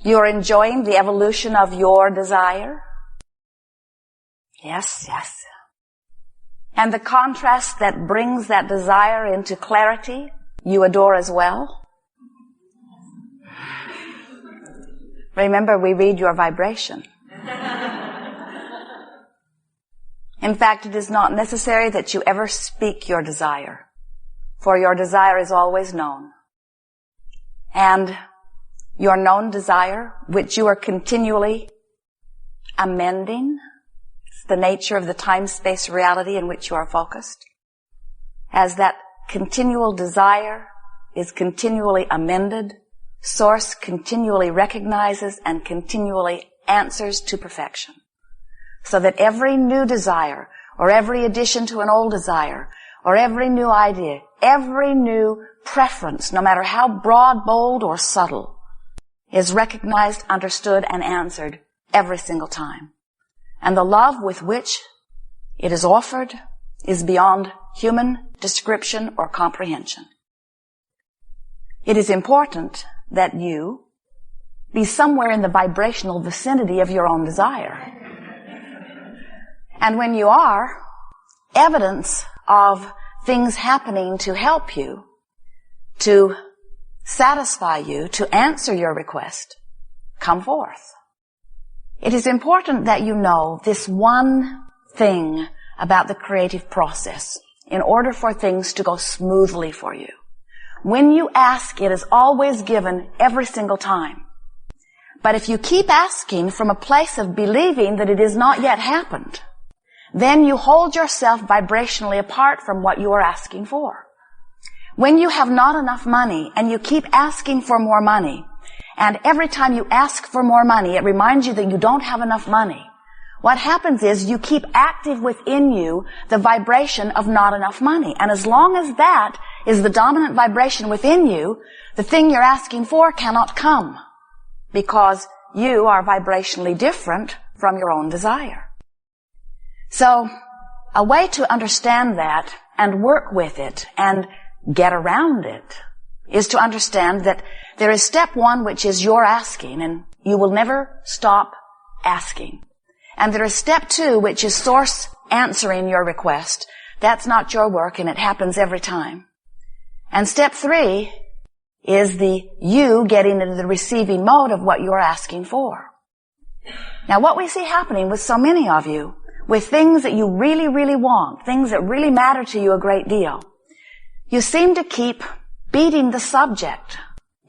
You're enjoying the evolution of your desire? Yes, yes. And the contrast that brings that desire into clarity, you adore as well? Remember, we read your vibration. In fact, it is not necessary that you ever speak your desire, for your desire is always known. And your known desire, which you are continually amending, it's the nature of the time-space reality in which you are focused, as that continual desire is continually amended, Source continually recognizes and continually answers to perfection. So that every new desire, or every addition to an old desire, or every new idea, every new preference, no matter how broad, bold, or subtle, is recognized, understood, and answered every single time. And the love with which it is offered is beyond human description or comprehension. It is important that you be somewhere in the vibrational vicinity of your own desire. And when you are, evidence of things happening to help you, to satisfy you, to answer your request, come forth. It is important that you know this one thing about the creative process in order for things to go smoothly for you. When you ask, it is always given every single time. But if you keep asking from a place of believing that it has not yet happened, then you hold yourself vibrationally apart from what you are asking for. When you have not enough money and you keep asking for more money, and every time you ask for more money, it reminds you that you don't have enough money, what happens is you keep active within you the vibration of not enough money. And as long as that is the dominant vibration within you, the thing you're asking for cannot come, because you are vibrationally different from your own desire. So, a way to understand that and work with it and get around it is to understand that there is step one, which is your asking, and you will never stop asking. And there is step two, which is Source answering your request. That's not your work, and it happens every time. And step three is the you getting into the receiving mode of what you're asking for. Now, what we see happening with so many of you, with things that you really, really want, things that really matter to you a great deal, you seem to keep beating the subject.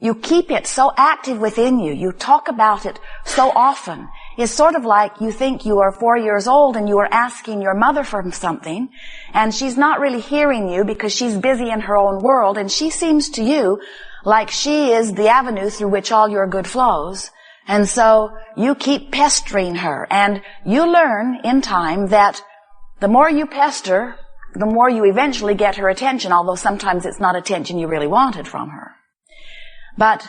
You keep it so active within you. You talk about it so often. It's sort of like you think you are 4 years old and you are asking your mother for something, and she's not really hearing you because she's busy in her own world, and she seems to you like she is the avenue through which all your good flows. And so you keep pestering her, and you learn in time that the more you pester, the more you eventually get her attention, although sometimes it's not attention you really wanted from her. But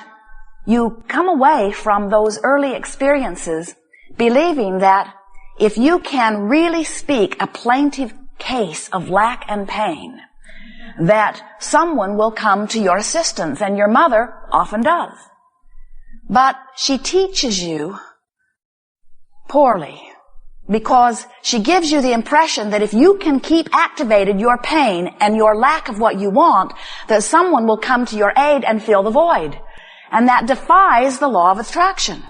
you come away from those early experiences believing that if you can really speak a plaintive case of lack and pain, that someone will come to your assistance, and your mother often does. But she teaches you poorly, because she gives you the impression that if you can keep activated your pain and your lack of what you want, that someone will come to your aid and fill the void. And that defies the law of attraction.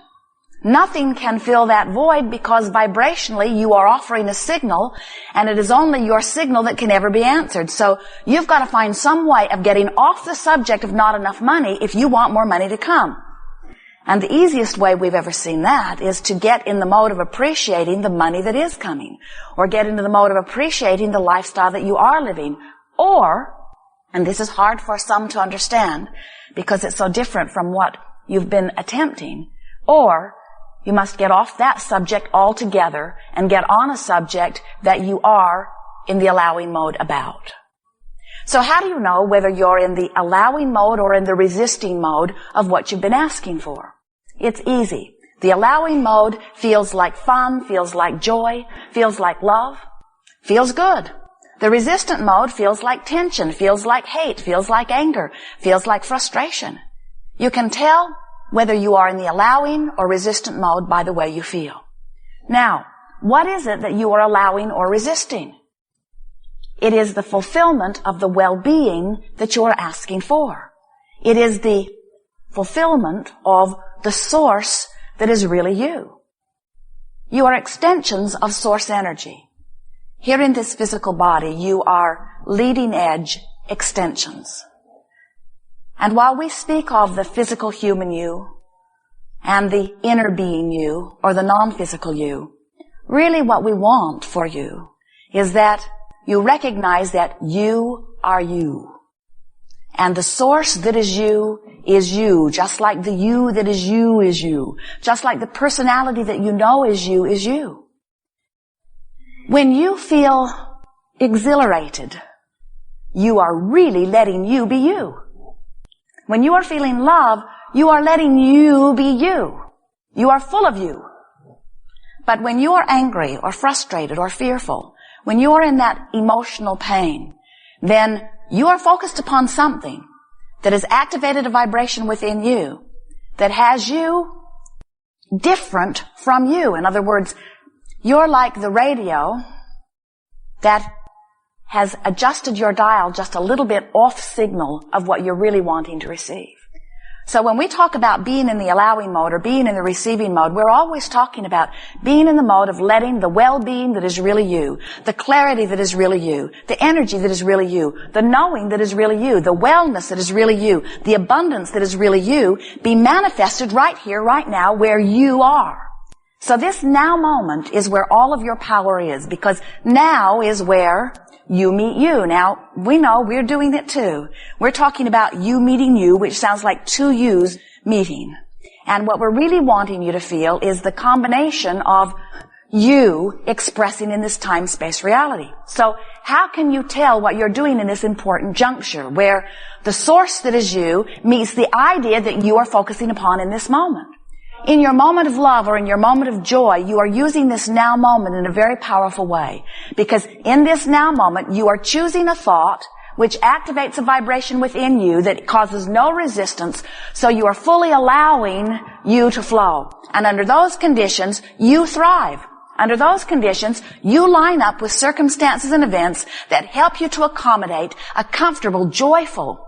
Nothing can fill that void, because vibrationally you are offering a signal, and it is only your signal that can ever be answered. So you've got to find some way of getting off the subject of not enough money if you want more money to come. And the easiest way we've ever seen that is to get in the mode of appreciating the money that is coming, or get into the mode of appreciating the lifestyle that you are living. Or, and this is hard for some to understand because it's so different from what you've been attempting, or you must get off that subject altogether and get on a subject that you are in the allowing mode about. So how do you know whether you're in the allowing mode or in the resisting mode of what you've been asking for? It's easy. The allowing mode feels like fun, feels like joy, feels like love, feels good. The resistant mode feels like tension, feels like hate, feels like anger, feels like frustration. You can tell whether you are in the allowing or resistant mode by the way you feel. Now, what is it that you are allowing or resisting? It is the fulfillment of the well-being that you are asking for. It is the fulfillment of the source that is really you. You are extensions of source energy. Here in this physical body, you are leading edge extensions. And while we speak of the physical human you and the inner being you or the non-physical you, really what we want for you is that you recognize that you are you. And the source that is you, just like the you that is you, just like the personality that you know is you is you. When you feel exhilarated, you are really letting you be you. When you are feeling love, you are letting you be you. You are full of you. But when you are angry or frustrated or fearful, when you are in that emotional pain, then you are focused upon something that has activated a vibration within you that has you different from you. In other words, you're like the radio that has adjusted your dial just a little bit off signal of what you're really wanting to receive. So when we talk about being in the allowing mode or being in the receiving mode, we're always talking about being in the mode of letting the well-being that is really you, the clarity that is really you, the energy that is really you, the knowing that is really you, the wellness that is really you, the abundance that is really you, be manifested right here, right now, where you are. So this now moment is where all of your power is, because now is where you meet you. Now, we know we're doing it too. We're talking about you meeting you, which sounds like two yous meeting. And what we're really wanting you to feel is the combination of you expressing in this time-space reality. So how can you tell what you're doing in this important juncture where the source that is you meets the idea that you are focusing upon in this moment? In your moment of love or in your moment of joy, you are using this now moment in a very powerful way. Because in this now moment, you are choosing a thought which activates a vibration within you that causes no resistance, so you are fully allowing you to flow. And under those conditions, you thrive. Under those conditions, you line up with circumstances and events that help you to accommodate a comfortable, joyful,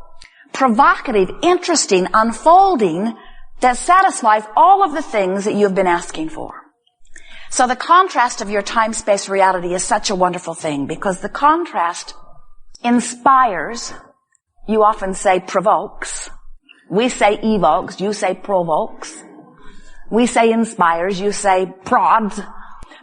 provocative, interesting unfolding that satisfies all of the things that you've been asking for. So the contrast of your time-space reality is such a wonderful thing, because the contrast inspires, you often say provokes, we say evokes, you say provokes, we say inspires, you say prods.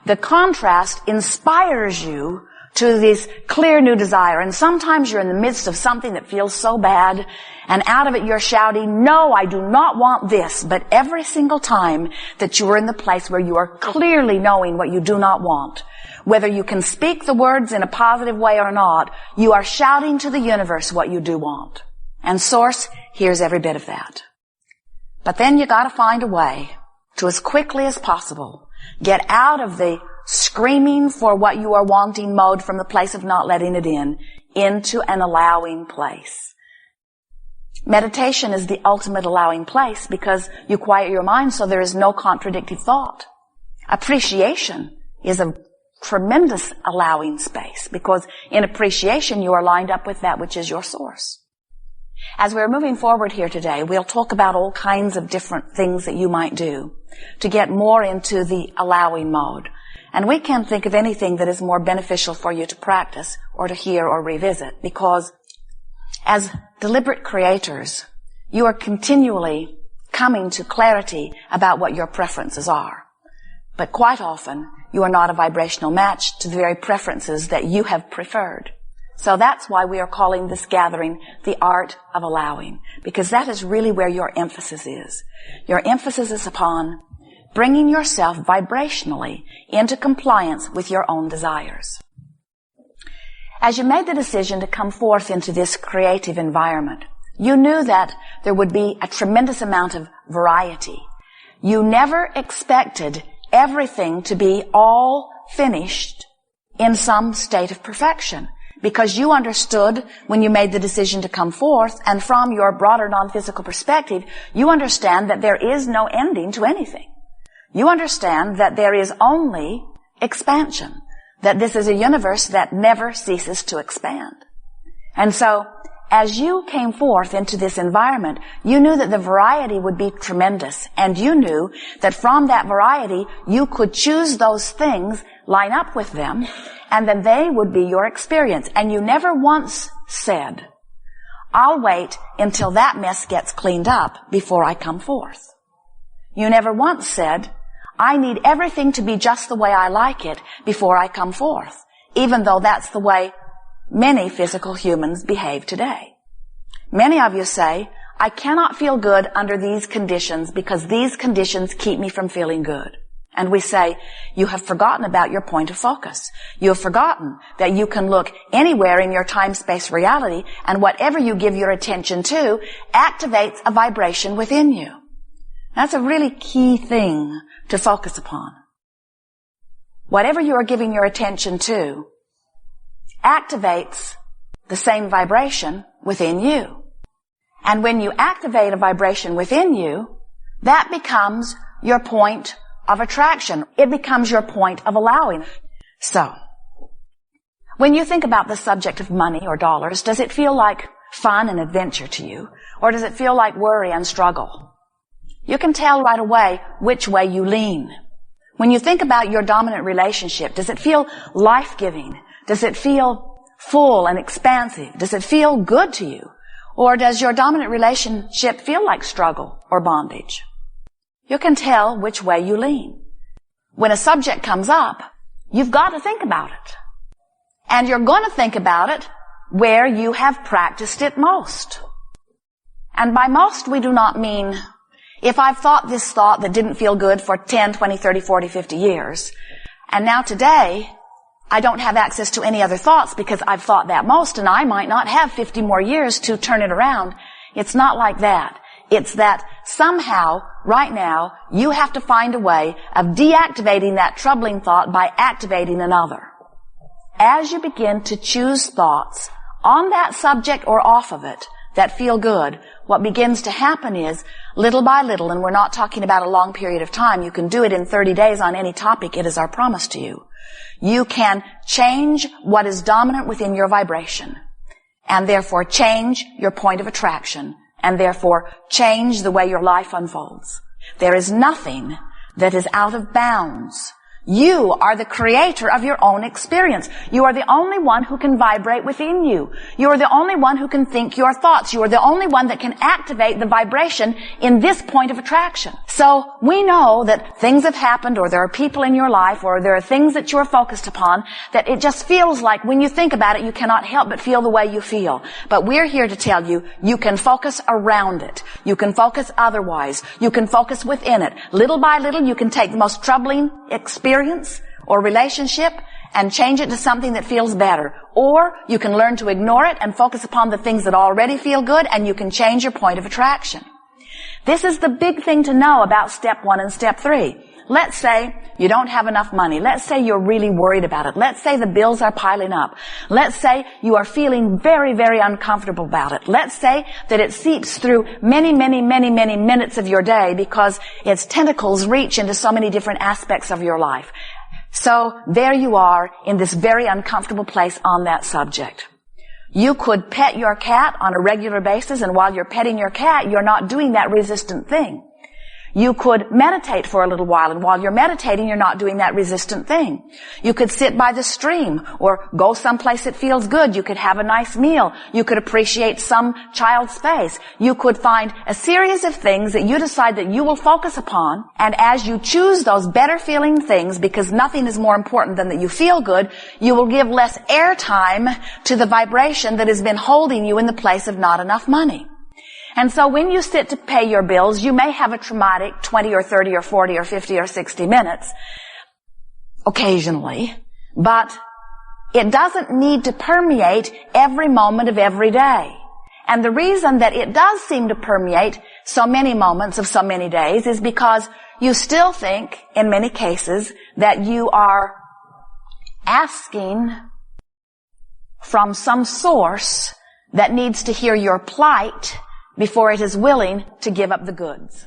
The contrast inspires you to this clear new desire. And sometimes you're in the midst of something that feels so bad, and out of it you're shouting, no, I do not want this. But every single time that you are in the place where you are clearly knowing what you do not want, whether you can speak the words in a positive way or not, you are shouting to the universe what you do want. And Source hears every bit of that. But then you gotta find a way to, as quickly as possible, get out of the screaming for what you are wanting mode from the place of not letting it in, into an allowing place. Meditation is the ultimate allowing place because you quiet your mind so there is no contradictive thought. Appreciation is a tremendous allowing space because in appreciation you are lined up with that which is your source. As we're moving forward here today, we'll talk about all kinds of different things that you might do to get more into the allowing mode. And we can't think of anything that is more beneficial for you to practice or to hear or revisit, because as deliberate creators, you are continually coming to clarity about what your preferences are. But quite often, you are not a vibrational match to the very preferences that you have preferred. So that's why we are calling this gathering the art of allowing, because that is really where your emphasis is. Your emphasis is upon bringing yourself vibrationally into compliance with your own desires. As you made the decision to come forth into this creative environment, you knew that there would be a tremendous amount of variety. You never expected everything to be all finished in some state of perfection. because you understood when you made the decision to come forth, and from your broader non-physical perspective, you understand that there is no ending to anything. You understand that there is only expansion, that this is a universe that never ceases to expand. And so, as you came forth into this environment, you knew that the variety would be tremendous, and you knew that from that variety, you could choose those things, line up with them, and then they would be your experience. And you never once said, I'll wait until that mess gets cleaned up before I come forth. You never once said, I need everything to be just the way I like it before I come forth, even though that's the way many physical humans behave today. Many of you say, I cannot feel good under these conditions because these conditions keep me from feeling good. And we say, you have forgotten about your point of focus. You have forgotten that you can look anywhere in your time-space reality, and whatever you give your attention to activates a vibration within you. That's a really key thing to focus upon. Whatever you are giving your attention to activates the same vibration within you. And when you activate a vibration within you, that becomes your point of attraction. It becomes your point of allowing. So, when you think about the subject of money or dollars, does it feel like fun and adventure to you? Or does it feel like worry and struggle? You can tell right away which way you lean. When you think about your dominant relationship, does it feel life-giving? Does it feel full and expansive? Does it feel good to you? Or does your dominant relationship feel like struggle or bondage? You can tell which way you lean. When a subject comes up, you've got to think about it. And you're going to think about it where you have practiced it most. And by most, we do not mean if I've thought this thought that didn't feel good for 10, 20, 30, 40, 50 years, and now today, I don't have access to any other thoughts because I've thought that most, and I might not have 50 more years to turn it around. It's not like that. It's that somehow, right now, you have to find a way of deactivating that troubling thought by activating another. As you begin to choose thoughts on that subject or off of it that feel good, what begins to happen is, little by little, and we're not talking about a long period of time, you can do it in 30 days on any topic, it is our promise to you. You can change what is dominant within your vibration, and therefore change your point of attraction, and therefore change the way your life unfolds. There is nothing that is out of bounds. You are the creator of your own experience. You are the only one who can vibrate within you. You are the only one who can think your thoughts. You are the only one that can activate the vibration in this point of attraction. So we know that things have happened, or there are people in your life, or there are things that you are focused upon, that it just feels like when you think about it, you cannot help but feel the way you feel. But we're here to tell you, you can focus around it. You can focus otherwise. You can focus within it. Little by little, you can take the most troubling experience or relationship and change it to something that feels better. Or you can learn to ignore it and focus upon the things that already feel good, and you can change your point of attraction. This is the big thing to know about step 1 and step 3. Let's say you don't have enough money. Let's say you're really worried about it. Let's say the bills are piling up. Let's say you are feeling very, very uncomfortable about it. Let's say that it seeps through many, many, many, many minutes of your day because its tentacles reach into so many different aspects of your life. So there you are in this very uncomfortable place on that subject. You could pet your cat on a regular basis, and while you're petting your cat, you're not doing that resistant thing. You could meditate for a little while, and while you're meditating, you're not doing that resistant thing. You could sit by the stream or go someplace that feels good. You could have a nice meal. You could appreciate some child's face. You could find a series of things that you decide that you will focus upon, and as you choose those better feeling things, because nothing is more important than that you feel good, you will give less airtime to the vibration that has been holding you in the place of not enough money. And so when you sit to pay your bills, you may have a traumatic 20 or 30 or 40 or 50 or 60 minutes occasionally, but it doesn't need to permeate every moment of every day. And the reason that it does seem to permeate so many moments of so many days is because you still think, in many cases, that you are asking from some source that needs to hear your plight before it is willing to give up the goods.